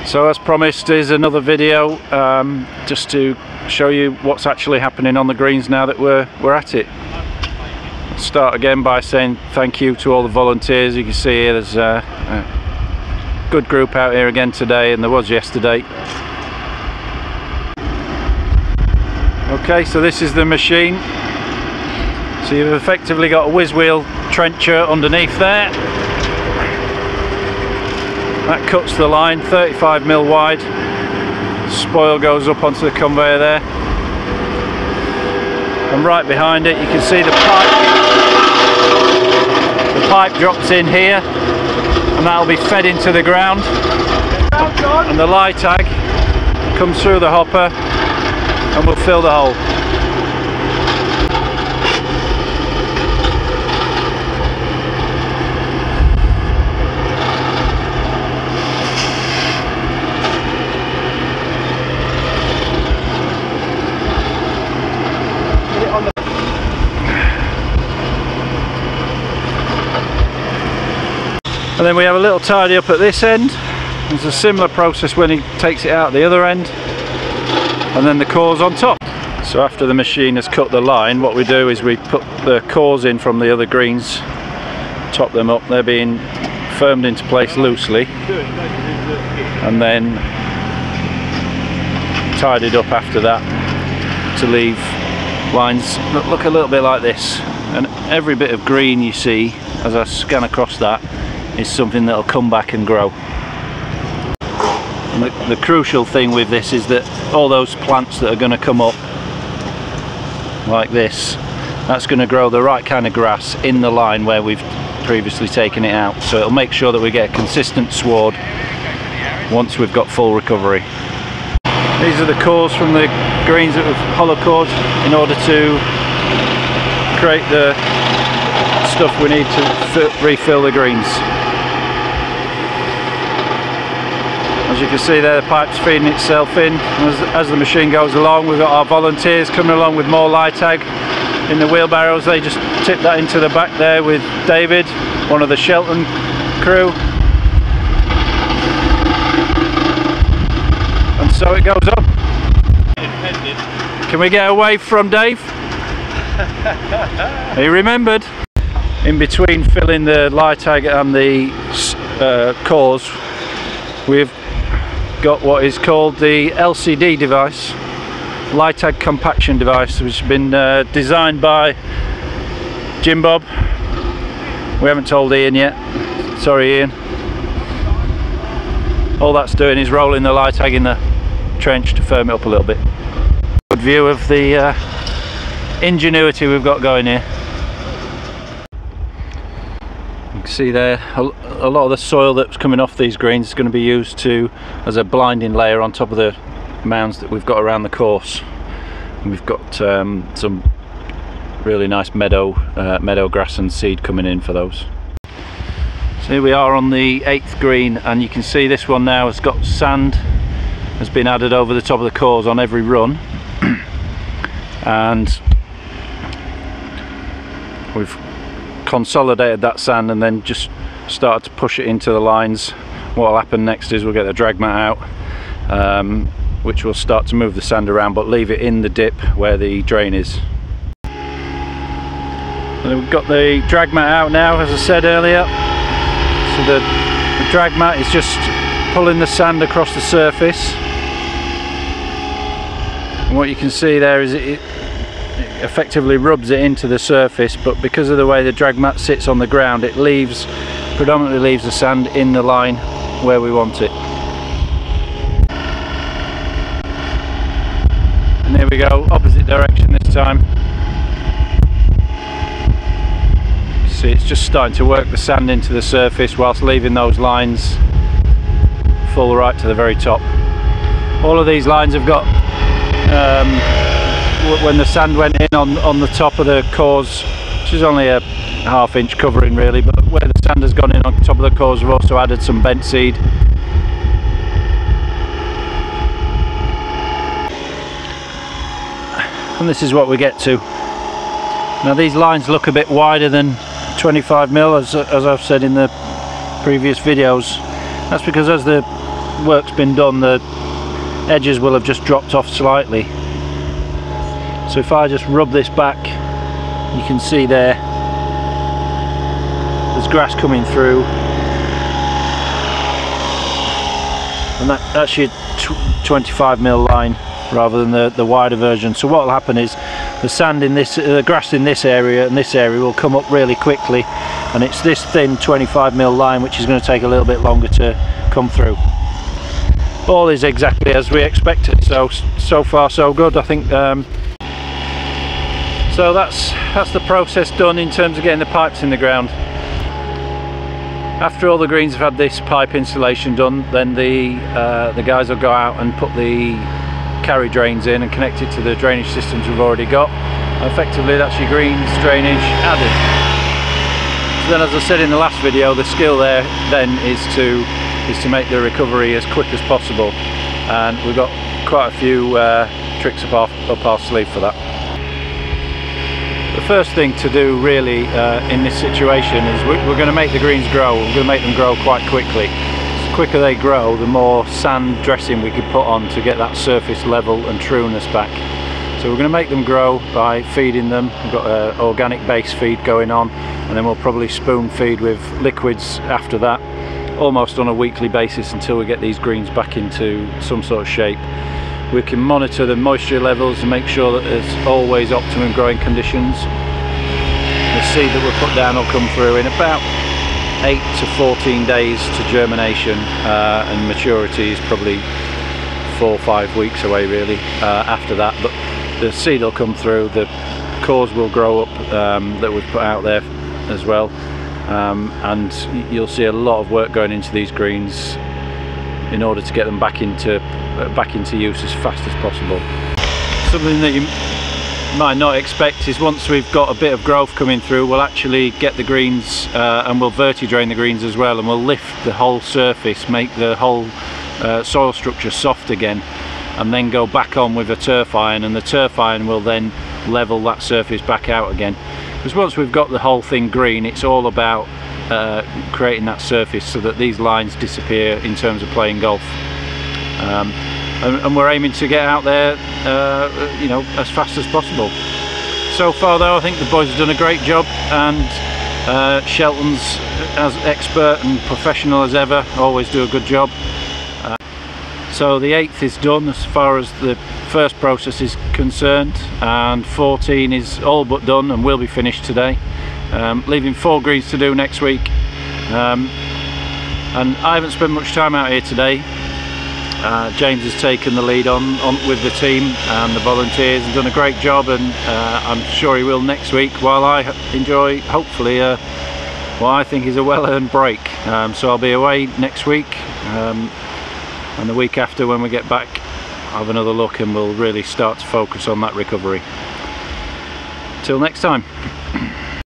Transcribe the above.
So as promised, is another video just to show you what's actually happening on the greens now that we're at it. I'll start again by saying thank you to all the volunteers. You can see here there's a good group out here again today, and there was yesterday. Okay, so this is the machine. So you've effectively got a whiz wheel trencher underneath there. That cuts the line 35mm wide. Spoil goes up onto the conveyor there. And right behind it you can see the pipe. The pipe drops in here and that'll be fed into the ground. And the lye tag comes through the hopper and will fill the hole. And then we have a little tidy up at this end. There's a similar process when he takes it out the other end, and then the cores on top. So after the machine has cut the line, what we do is we put the cores in from the other greens, top them up, they're being firmed into place loosely, and then tidied up after that to leave lines that look a little bit like this. And every bit of green you see as I scan across that is something that'll come back and grow. And the crucial thing with this is that all those plants that are going to come up like this, that's going to grow the right kind of grass in the line where we've previously taken it out, so it'll make sure that we get a consistent sward once we've got full recovery. These are the cores from the greens that we've hollow cored in order to create the stuff we need to refill the greens. As you can see there, the pipe's feeding itself in. As the machine goes along, we've got our volunteers coming along with more lye tag in the wheelbarrows. They just tip that into the back there with David, one of the Shelton crew. And so it goes on. Can we get away from Dave? He remembered. In between filling the lye tag and the cores, we've got what is called the LCD device, lye tag compaction device, which has been designed by Jim Bob. We haven't told Ian yet. Sorry, Ian. All that's doing is rolling the lye tag in the trench to firm it up a little bit. Good view of the ingenuity we've got going here. You can see there a lot of the soil that's coming off these greens is going to be used as a blinding layer on top of the mounds that we've got around the course. And we've got some really nice meadow grass and seed coming in for those. So here we are on the 8th green, and you can see this one now has got sand has been added over the top of the cores on every run. And we've consolidated that sand and then just started to push it into the lines. What will happen next is we'll get the drag mat out, which will start to move the sand around but leave it in the dip where the drain is. And we've got the drag mat out now, as I said earlier. So the drag mat is just pulling the sand across the surface, and what you can see there is it effectively rubs it into the surface, but because of the way the drag mat sits on the ground, it predominantly leaves the sand in the line where we want it. And here we go, opposite direction this time. See, it's just starting to work the sand into the surface whilst leaving those lines full right to the very top. All of these lines have got when the sand went in on the top of the cores, which is only a ½ inch covering really, but where the sand has gone in on top of the cores, we've also added some bent seed. And this is what we get to. Now these lines look a bit wider than 25mm, as I've said in the previous videos. That's because as the work's been done, the edges will have just dropped off slightly. So if I just rub this back, you can see there's grass coming through, and that's your 25mm line rather than the wider version. So what will happen is the sand in this, the grass in this area and this area will come up really quickly, and it's this thin 25mm line which is going to take a little bit longer to come through. All is exactly as we expected, so far so good, I think. So that's the process done in terms of getting the pipes in the ground. After all the greens have had this pipe installation done, then the guys will go out and put the carry drains in and connect it to the drainage systems we've already got. Effectively that's your greens drainage added. So then, as I said in the last video, the skill there then is to make the recovery as quick as possible, and we've got quite a few tricks up our sleeve for that. The first thing to do really in this situation is we're going to make the greens grow. We're going to make them grow quite quickly. The quicker they grow, the more sand dressing we can put on to get that surface level and trueness back. So we're going to make them grow by feeding them. We've got an organic base feed going on, and then we'll probably spoon feed with liquids after that, almost on a weekly basis until we get these greens back into some sort of shape. We can monitor the moisture levels and make sure that there's always optimum growing conditions. The seed that we'll put down will come through in about 8 to 14 days to germination, and maturity is probably 4 or 5 weeks away really after that. But the seed will come through, the cores will grow up that we've put out there as well, and you'll see a lot of work going into these greens in order to get them back into use as fast as possible. Something that you might not expect is once we've got a bit of growth coming through, we'll actually get the greens and we'll verti-drain the greens as well, and we'll lift the whole surface, make the whole soil structure soft again, and then go back on with a turf iron, and the turf iron will then level that surface back out again. Because once we've got the whole thing green, it's all about creating that surface so that these lines disappear in terms of playing golf. And we're aiming to get out there you know, as fast as possible. So far though, I think the boys have done a great job, and Shelton's as expert and professional as ever, always do a good job. So the 8th is done as far as the first process is concerned, and 14 is all but done and will be finished today, leaving 4 greens to do next week. And I haven't spent much time out here today. James has taken the lead on with the team and the volunteers and done a great job, and I'm sure he will next week, while I enjoy hopefully what I think is a well-earned break. So I'll be away next week, and the week after when we get back I'll have another look and we'll really start to focus on that recovery. Till next time.